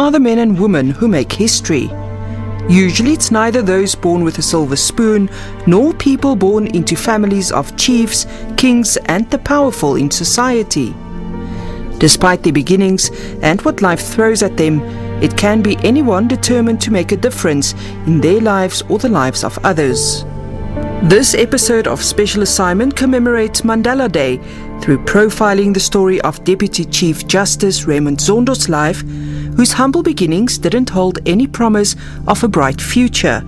are the men and women who make history. Usually it's neither those born with a silver spoon nor people born into families of chiefs, kings and the powerful in society. Despite their beginnings and what life throws at them, it can be anyone determined to make a difference in their lives or the lives of others. This episode of Special Assignment commemorates Mandela Day through profiling the story of Deputy Chief Justice Raymond Zondo's life, whose humble beginnings didn't hold any promise of a bright future.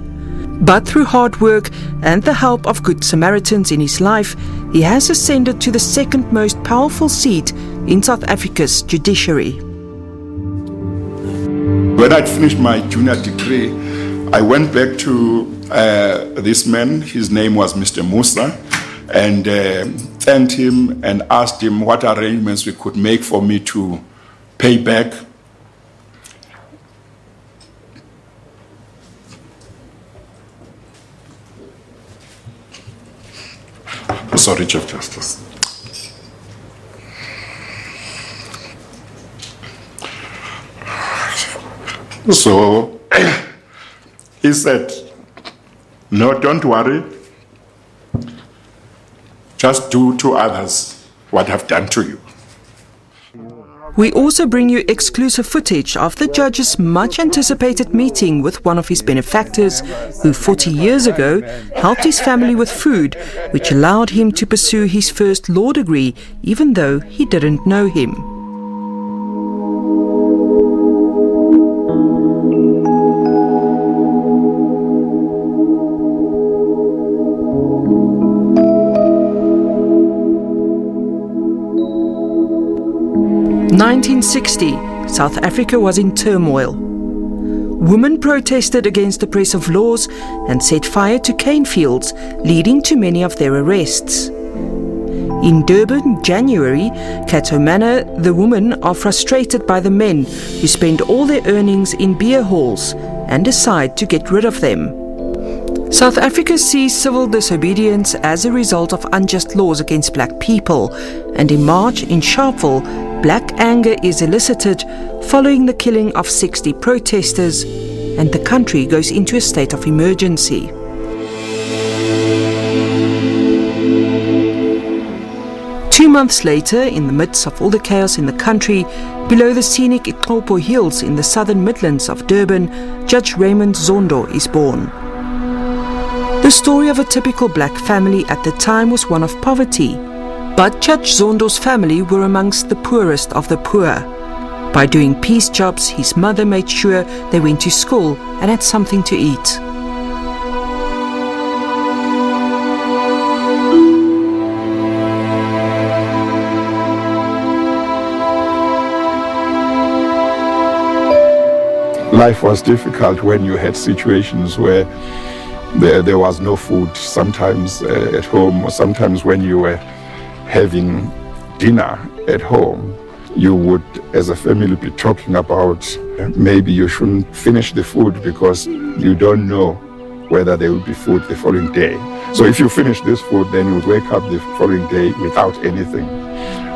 But through hard work and the help of good Samaritans in his life, he has ascended to the second most powerful seat in South Africa's judiciary. When I'd finished my junior degree, I went back to this man. His name was Mr. Musa, and thanked him and asked him what arrangements we could make for me to pay back. Sorry, Chief Justice. So he said, no, don't worry. Just do to others what I've done to you. We also bring you exclusive footage of the judge's much-anticipated meeting with one of his benefactors, who 40 years ago helped his family with food, which allowed him to pursue his first law degree, even though he didn't know him. In 1960, South Africa was in turmoil. Women protested against oppressive laws and set fire to cane fields, leading to many of their arrests. In Durban, January, Cato Manor, the women are frustrated by the men who spend all their earnings in beer halls and decide to get rid of them. South Africa sees civil disobedience as a result of unjust laws against black people, and in March in Sharpeville, black anger is elicited following the killing of 60 protesters, and the country goes into a state of emergency. Two months later, in the midst of all the chaos in the country, below the scenic Ixhopo Hills in the southern Midlands of Durban, Judge Raymond Zondo is born. The story of a typical black family at the time was one of poverty, but Judge Zondo's family were amongst the poorest of the poor. By doing piece jobs, his mother made sure they went to school and had something to eat. Life was difficult when you had situations where there was no food, sometimes at home, or sometimes when you were having dinner at home, you would, as a family, be talking about maybe you shouldn't finish the food because you don't know whether there will be food the following day. So if you finish this food, then you would wake up the following day without anything.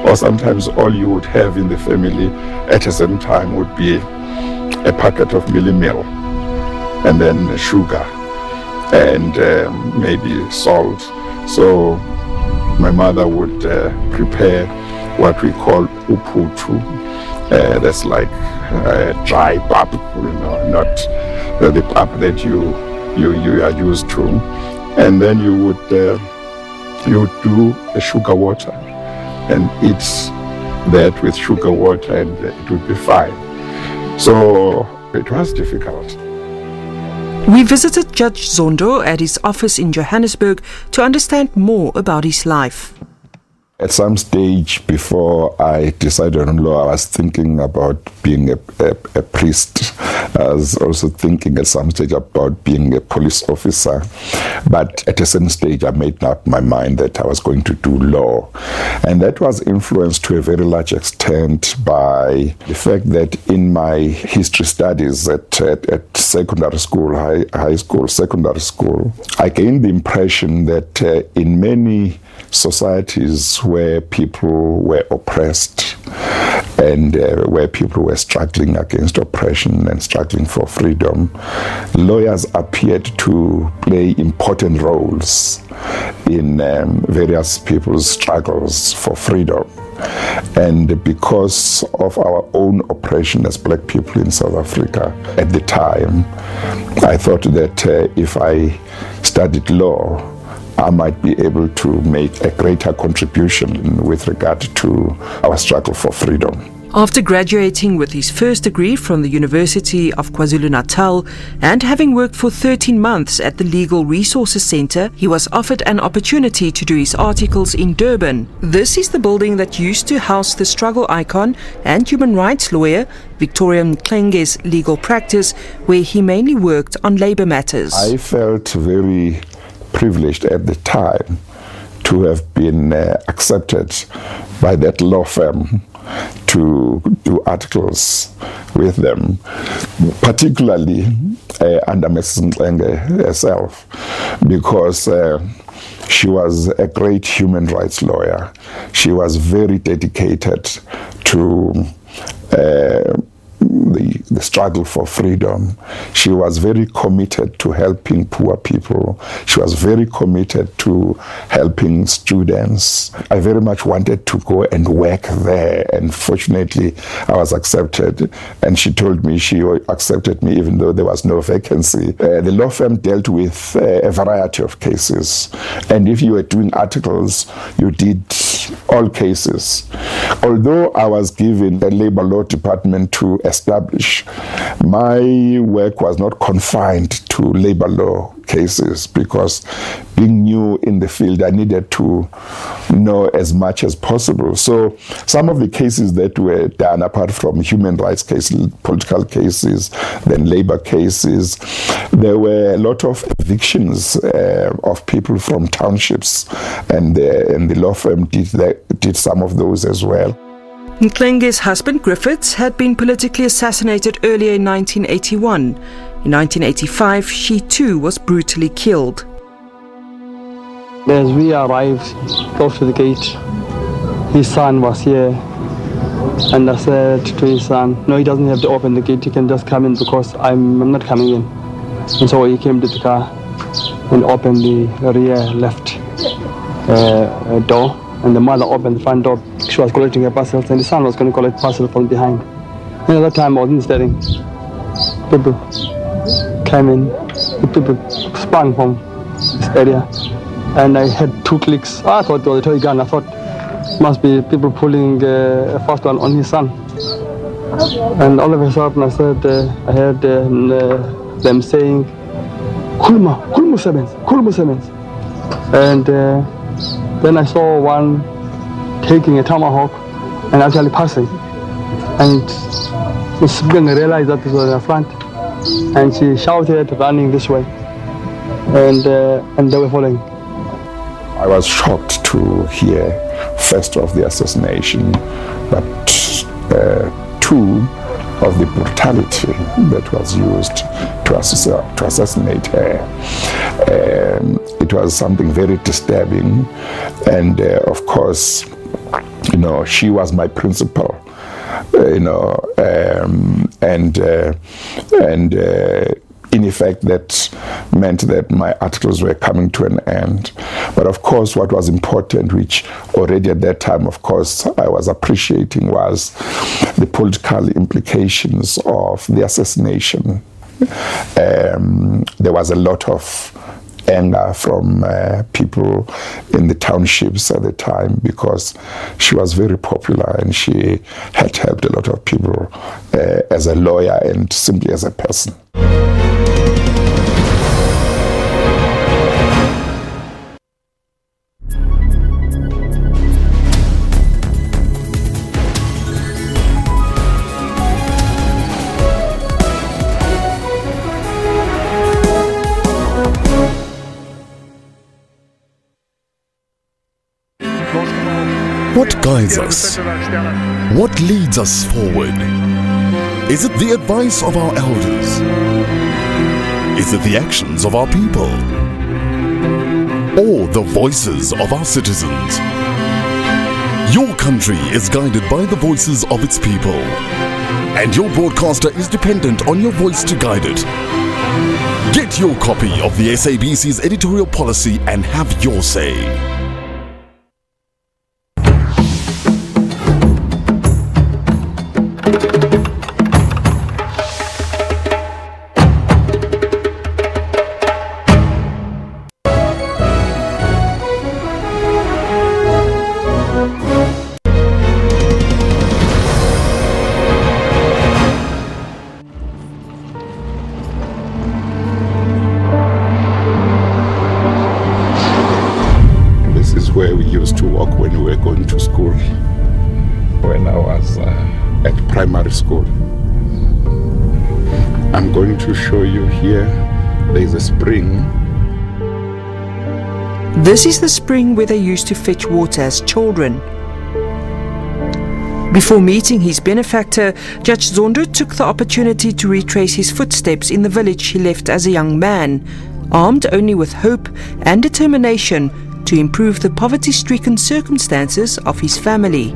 Or sometimes all you would have in the family at a certain time would be a packet of mealie meal, and then sugar, and maybe salt. So my mother would prepare what we call uputu. That's like dry pap, not the pap that you are used to. And then you would do a sugar water and eat that with sugar water, and it would be fine. So it was difficult. We visited Judge Zondo at his office in Johannesburg to understand more about his life. At some stage before I decided on law, I was thinking about being a priest. I was also thinking at some stage about being a police officer. But at a certain stage, I made up my mind that I was going to do law. And that was influenced to a very large extent by the fact that in my history studies at secondary school, high school, secondary school, I gained the impression that in many societies where people were oppressed, and where people were struggling against oppression and struggling for freedom, lawyers appeared to play important roles in various people's struggles for freedom. And because of our own oppression as black people in South Africa at the time, I thought that if I studied law, I might be able to make a greater contribution with regard to our struggle for freedom. After graduating with his first degree from the University of KwaZulu-Natal and having worked for 13 months at the Legal Resources Centre, he was offered an opportunity to do his articles in Durban. This is the building that used to house the struggle icon and human rights lawyer Victoria Mklenge's legal practice, where he mainly worked on labour matters. I felt very privileged at the time to have been accepted by that law firm to do articles with them, particularly under Mrs. Mklenge herself, because she was a great human rights lawyer. She was very dedicated to the struggle for freedom. She was very committed to helping poor people. She was very committed to helping students. I very much wanted to go and work there, and fortunately I was accepted, and she told me she accepted me even though there was no vacancy. The law firm dealt with a variety of cases, and if you were doing articles, you did all cases. Although I was given the labor law department to establish, my work was not confined to labor law cases, because being new in the field, I needed to know as much as possible. So some of the cases that were done, apart from human rights cases, political cases, then labor cases, there were a lot of evictions of people from townships, and the law firm did some of those as well. Mklenge's husband Griffiths had been politically assassinated earlier in 1981. In 1985, she too was brutally killed. As we arrived close to the gate, his son was here, and I said to his son, no, he doesn't have to open the gate, he can just come in because I'm not coming in. And so he came to the car and opened the rear left door, and the mother opened the front door. She was collecting her parcels, and the son was going to collect parcels from behind. And at that time I wasn't studying. People came in, the people sprang from this area, and I had 2 clicks. I thought it was a toy gun. I thought it must be people pulling a first one on his son. And all of a sudden I heard them saying, Kulma Sevens. And then I saw one taking a tomahawk and actually passing. And she didn't realize that this was her front. And she shouted, running this way. And they were following. I was shocked to hear first of the assassination, but 2 of the brutality that was used to assassinate her. It was something very disturbing, and of course, you know, she was my principal, you know, and in effect that meant that my articles were coming to an end. But of course, what was important, which already at that time, of course, I was appreciating, was the political implications of the assassination. There was a lot of anger from people in the townships at the time, because she was very popular and she had helped a lot of people as a lawyer and simply as a person. What guides us? What leads us forward? Is it the advice of our elders? Is it the actions of our people? Or the voices of our citizens? Your country is guided by the voices of its people, and your broadcaster is dependent on your voice to guide it. Get your copy of the SABC's editorial policy and have your say. Where we used to walk when we were going to school when I was at primary school. I'm going to show you here. There is a spring. This is the spring where they used to fetch water as children. Before meeting his benefactor, Judge Zondo took the opportunity to retrace his footsteps in the village he left as a young man, armed only with hope and determination to improve the poverty-stricken circumstances of his family.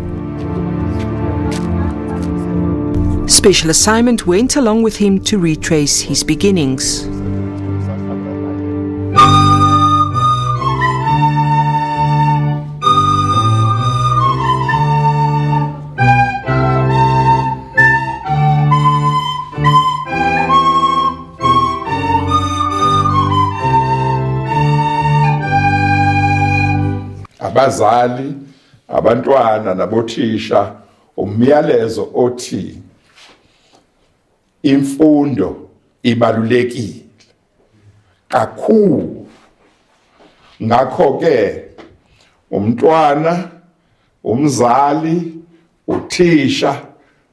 Special Assignment went along with him to retrace his beginnings. Abazali, abantwana nabothisha, umyalezo othi imfundo ibalulekile kakhulu. Ngakho ke umntwana, umzali, uthisha,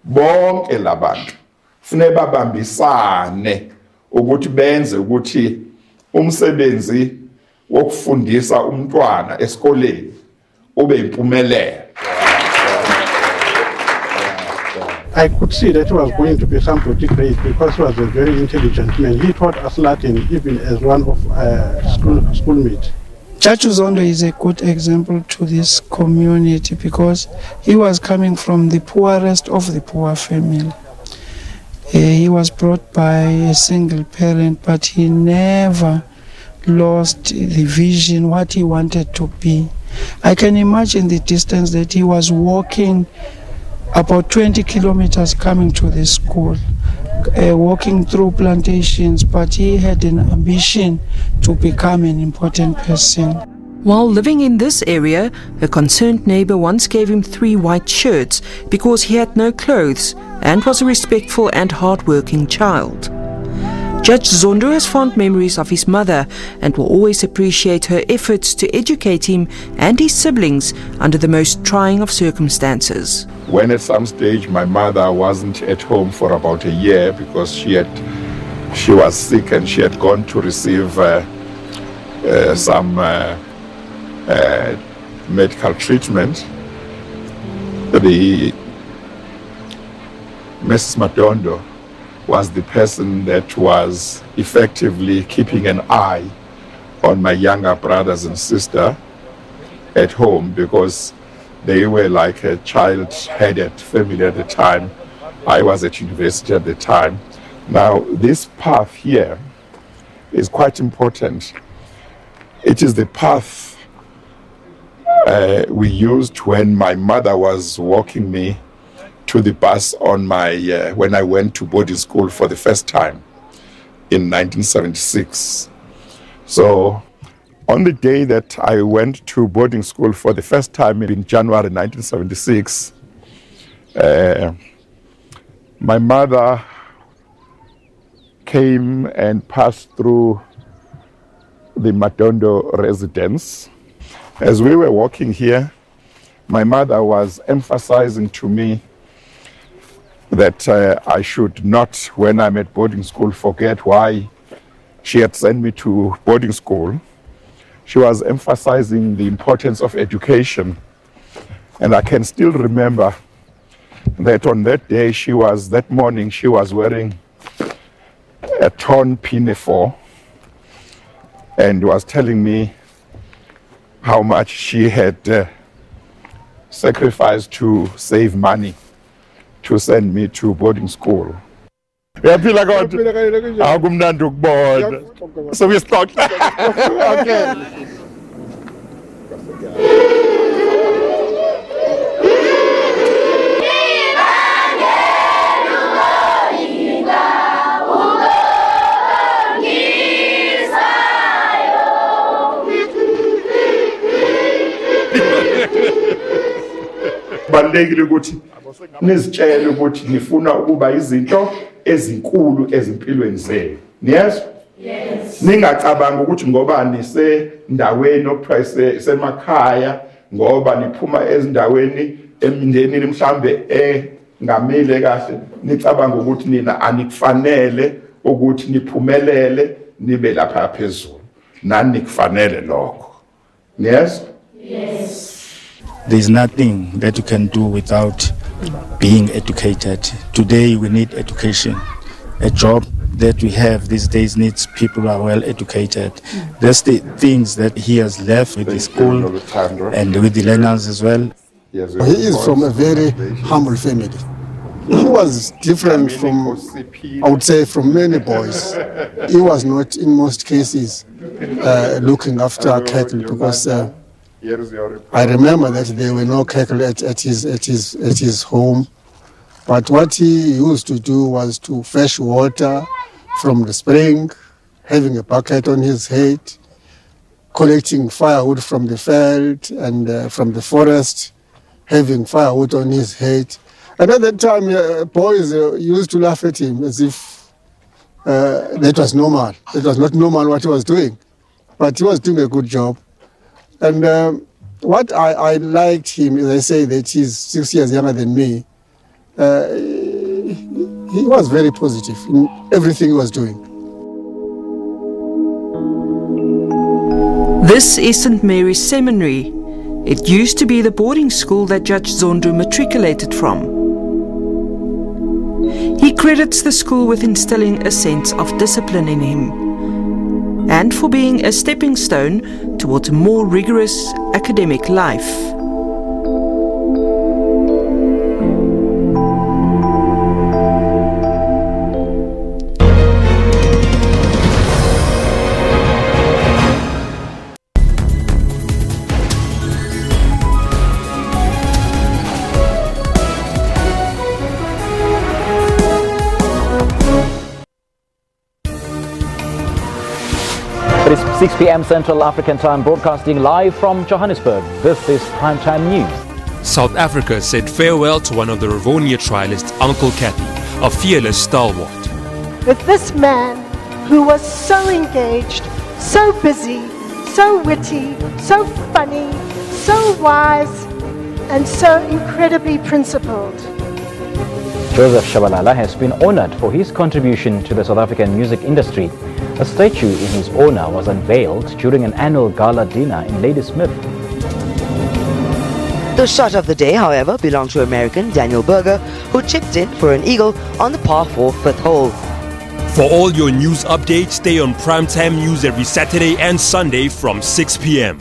bonke labantu kufanele babambisane ukuthi benze ukuthi umsebenzi wokufundisa umntwana esikoleni ube impumelelo. I could see that he was going to be somebody great because he was a very intelligent man. He taught us Latin even as one of schoolmates. Judge Zondo is a good example to this community because he was coming from the poorest of the poor family. He was brought by a single parent, but he never lost the vision, what he wanted to be. I can imagine the distance that he was walking, about 20 kilometers coming to the school, walking through plantations, but he had an ambition to become an important person. While living in this area, a concerned neighbor once gave him 3 white shirts because he had no clothes and was a respectful and hard-working child. Judge Zondo has fond memories of his mother and will always appreciate her efforts to educate him and his siblings under the most trying of circumstances. When at some stage my mother wasn't at home for about a year because she was sick and she had gone to receive some medical treatment, Mrs. Madondo was the person that was effectively keeping an eye on my younger brothers and sister at home because they were like a child-headed family at the time. I was at university at the time. Now, this path here is quite important. It is the path we used when my mother was walking me to the bus on my when I went to boarding school for the first time in 1976. So on the day that I went to boarding school for the first time in January 1976, my mother came and passed through the Madondo residence. As we were walking here, my mother was emphasizing to me that I should not, when I'm at boarding school, forget why she had sent me to boarding school. She was emphasizing the importance of education. And I can still remember that on that day, that morning, she was wearing a torn pinafore and was telling me how much she had sacrificed to save money to send me to boarding school. Uyaphila kodwa akumnandi ukubona so uyisixoxa okay Balekile ukuthi nizitshele ukuthi nifuna ukuba izinto ezinkulu ezimpilweni zenu. Yes? Yes. Ningacabanga ukuthi ngoba nisendaweni okuthiwa semakhaya ngoba niphuma ezindaweni emindenini mhlambe engamile kahle nicabanga ukuthi nina anikufanele ukuthi niphumelele nibe lapha phezulu. Nani kufanele lokho. Yes? Yes. There's nothing that you can do without being educated. Today we need education. A job that we have these days needs people who are well educated. That's the things that he has left with the school and with the learners as well. He is from a very humble family. He was different from, I would say, from many boys. He was not, in most cases, looking after cattle because I remember that there were no cattle at his home. But what he used to do was to fetch water from the spring, having a bucket on his head, collecting firewood from the field and from the forest, having firewood on his head. And at that time, boys used to laugh at him as if that was normal. It was not normal what he was doing, but he was doing a good job. And what I liked him, as I say, that he's 6 years younger than me, he was very positive in everything he was doing. This is St. Mary's Seminary. It used to be the boarding school that Judge Zondo matriculated from. He credits the school with instilling a sense of discipline in him and for being a stepping stone towards a more rigorous academic life. It is 6 p.m. Central African Time, broadcasting live from Johannesburg. This is Primetime News. South Africa said farewell to one of the Rivonia trialists, Uncle Kathy, a fearless stalwart. With this man who was so engaged, so busy, so witty, so funny, so wise, and so incredibly principled. Joseph Shabalala has been honored for his contribution to the South African music industry. A statue in his honor was unveiled during an annual gala dinner in Ladysmith. The shot of the day, however, belonged to American Daniel Berger, who chipped in for an eagle on the par 4 fifth hole. For all your news updates, stay on Primetime News every Saturday and Sunday from 6 p.m.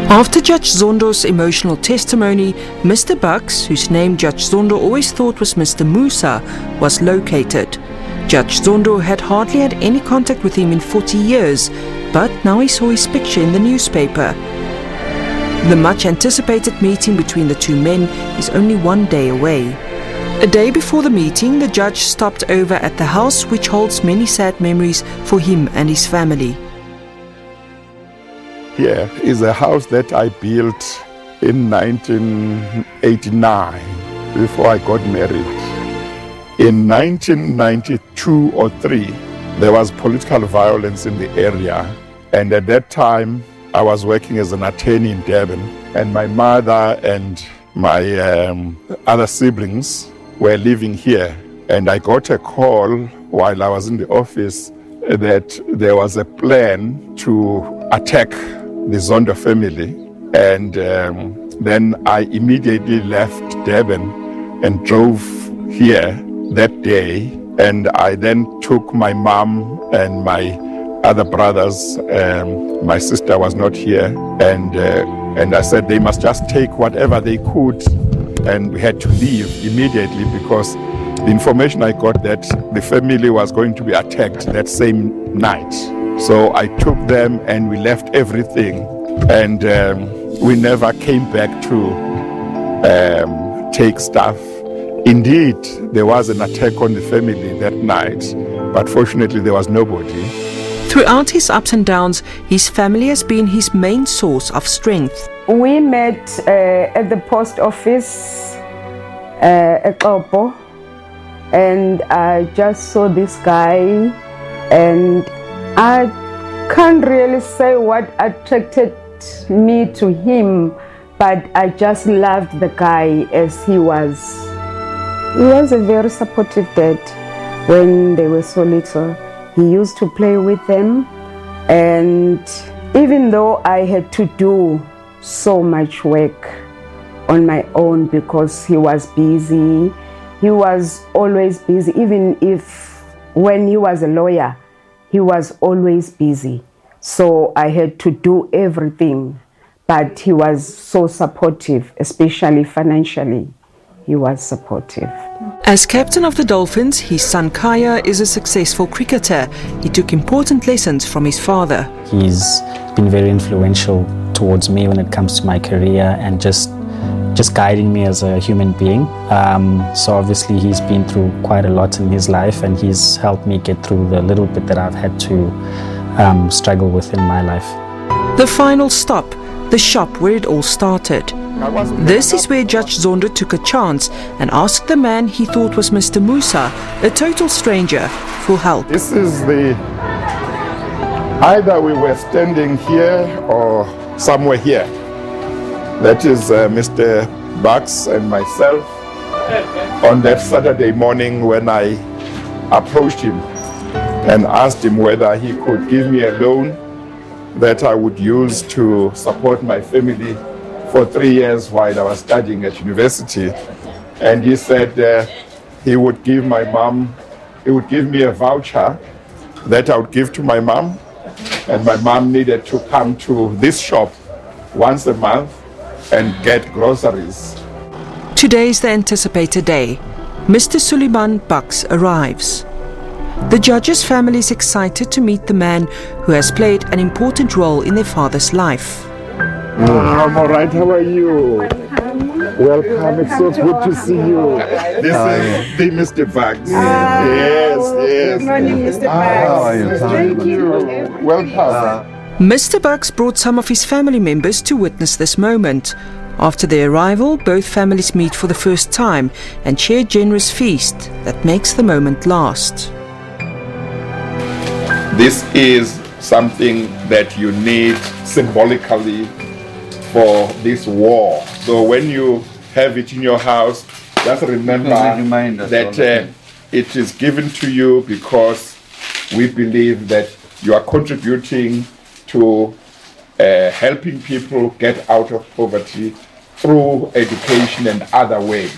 After Judge Zondo's emotional testimony, Mr. Bucks, whose name Judge Zondo always thought was Mr. Musa, was located. Judge Zondo had hardly had any contact with him in 40 years, but now he saw his picture in the newspaper. The much anticipated meeting between the two men is only 1 day away. A day before the meeting, the judge stopped over at the house which holds many sad memories for him and his family. Here is a house that I built in 1989 before I got married. In 1992 or 3, there was political violence in the area, and at that time I was working as an attorney in Durban, and my mother and my other siblings were living here And I got a call while I was in the office that there was a plan to attack the Zondo family. And then I immediately left Durban and drove here that day. And I then took my mom and my other brothers. My sister was not here. And I said they must just take whatever they could. And we had to leave immediately because the information I got that the family was going to be attacked that same night. So I took them and we left everything. And we never came back to take stuff. Indeed, there was an attack on the family that night, but fortunately there was nobody. Throughout his ups and downs, his family has been his main source of strength. We met at the post office at Kopo, and I just saw this guy, and I can't really say what attracted me to him, but I just loved the guy as he was. He was a very supportive dad when they were so little. He used to play with them, and even though I had to do so much work on my own because he was busy, he was always busy. Even if when he was a lawyer, he was always busy. So I had to do everything, but he was so supportive, especially financially. He was supportive. As captain of the Dolphins, his son Kaya is a successful cricketer. He took important lessons from his father. He's been very influential towards me when it comes to my career and just guiding me as a human being. So obviously he's been through quite a lot in his life, and he's helped me get through the little bit that I've had to struggle with in my life. The final stop, the shop where it all started. This is where Judge Zondo took a chance and asked the man he thought was Mr. Musa, a total stranger, for help. This is either we were standing here or somewhere here. That is Mr. Bucks and myself on that Saturday morning when I approached him and asked him whether he could give me a loan that I would use to support my family for 3 years while I was studying at university. And he said he would give my mom, he would give me a voucher that I would give to my mom, and my mom needed to come to this shop once a month and get groceries. Today is the anticipated day. Mr. Suleiman Bucks arrives. The judge's family is excited to meet the man who has played an important role in their father's life. I'm all right. How are you? Welcome. It's so good to see you. This is the Mr. Bucks. Yes. Good morning, Mr. Bucks. How are you? Thank you. Welcome. Mr. Bucks brought some of his family members to witness this moment. After their arrival, both families meet for the first time and share a generous feast that makes the moment last. This is something that you need symbolically for this war. So when you have it in your house, just remember that it is given to you because we believe that you are contributing to helping people get out of poverty through education and other ways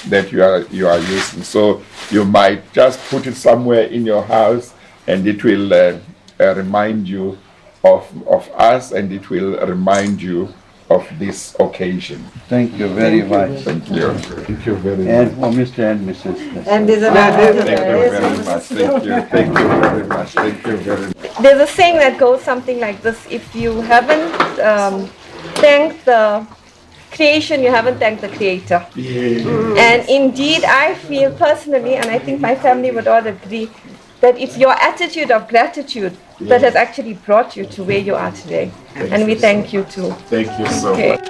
that you are using. So you might just put it somewhere in your house, and it will remind you of us, and it will remind you of this occasion. Thank you very much. Thank you. Thank you very much. And for Mr. and Mrs. And there's Thank you very much. Thank you. Thank you very much. Thank you very much. There's a saying that goes something like this: if you haven't thanked the creation, you haven't thanked the creator. Yes. And indeed, I feel personally, and I think my family would all agree, that it's your attitude of gratitude that has actually brought you to where you are today. And we thank you too. Thank you so much.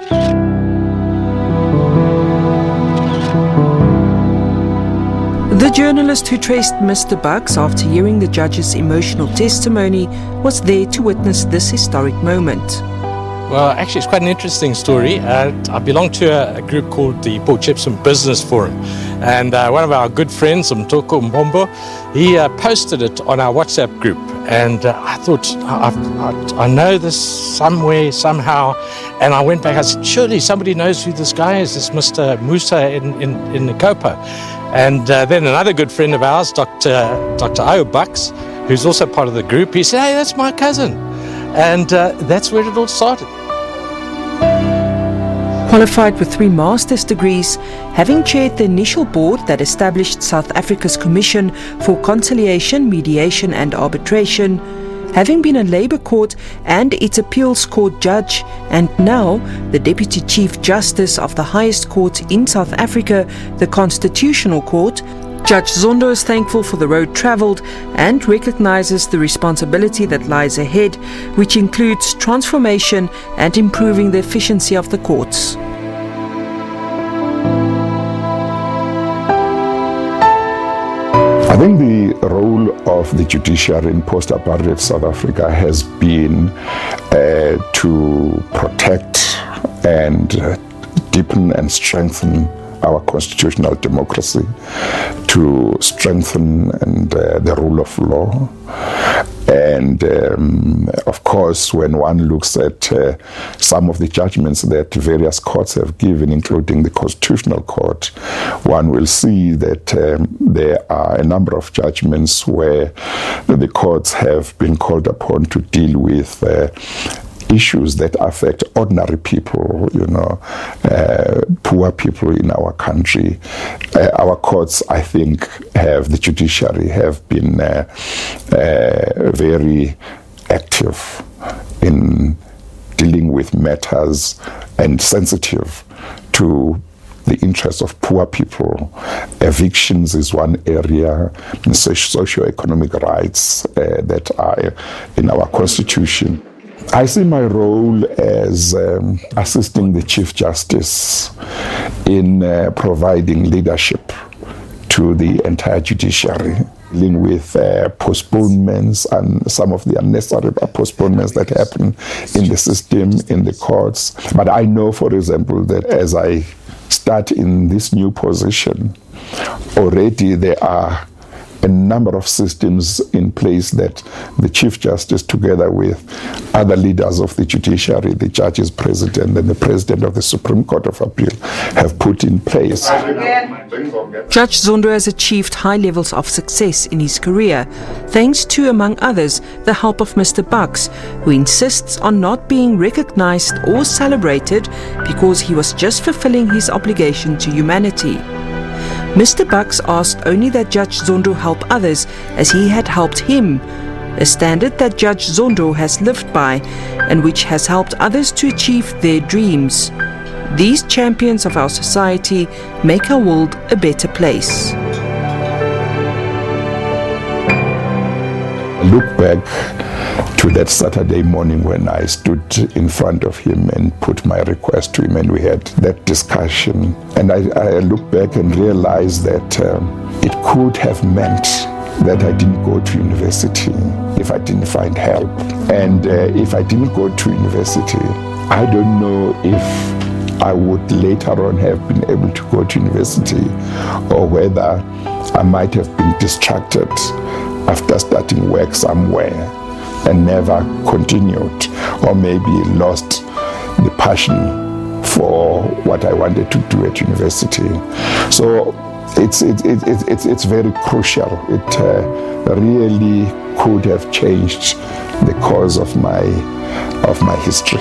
The journalist who traced Mr. Bucks after hearing the judge's emotional testimony was there to witness this historic moment. Well, actually, it's quite an interesting story. I belong to a group called the Port Shepstone Business Forum, And one of our good friends, Mtoko Mbombo, he posted it on our WhatsApp group. And I thought, I know this somewhere, somehow. And I went back, I said, surely somebody knows who this guy is, this Mr. Musa in Nkopa. And then another good friend of ours, Dr. Ayo Bucks, who's also part of the group, he said, hey, that's my cousin. And that's where it all started. Qualified with 3 master's degrees, having chaired the initial board that established South Africa's Commission for Conciliation, Mediation and Arbitration, having been a Labour Court and its Appeals Court judge, and now the Deputy Chief Justice of the highest court in South Africa, the Constitutional Court, Judge Zondo is thankful for the road travelled and recognises the responsibility that lies ahead, which includes transformation and improving the efficiency of the courts. I think the role of the judiciary in post-apartheid South Africa has been to protect and deepen and strengthen our constitutional democracy, to strengthen the rule of law. And of course, when one looks at some of the judgments that various courts have given, including the Constitutional Court, one will see that there are a number of judgments where the courts have been called upon to deal with issues that affect ordinary people, poor people in our country. Our courts, I think, the judiciary have been very active in dealing with matters and sensitive to the interests of poor people. Evictions is one area, socio-economic rights that are in our constitution. I see my role as assisting the Chief Justice in providing leadership to the entire judiciary, dealing with postponements and some of the unnecessary postponements that happen in the system, in the courts. But I know, for example, that as I start in this new position, already there are a number of systems in place that the Chief Justice, together with other leaders of the judiciary, the judges, president, and the president of the Supreme Court of Appeal, have put in place. Judge Zondo has achieved high levels of success in his career, thanks to, among others, the help of Mr. Bucks, who insists on not being recognized or celebrated because he was just fulfilling his obligation to humanity. Mr. Bucks asked only that Judge Zondo help others as he had helped him, a standard that Judge Zondo has lived by and which has helped others to achieve their dreams. These champions of our society make our world a better place. I look back to that Saturday morning when I stood in front of him and put my request to him, and we had that discussion. And I look back and realized that it could have meant that I didn't go to university if I didn't find help. And if I didn't go to university, I don't know if I would later on have been able to go to university, or whether I might have been distracted after starting work somewhere and never continued, or maybe lost the passion for what I wanted to do at university. So it's very crucial. It really could have changed the course of my history.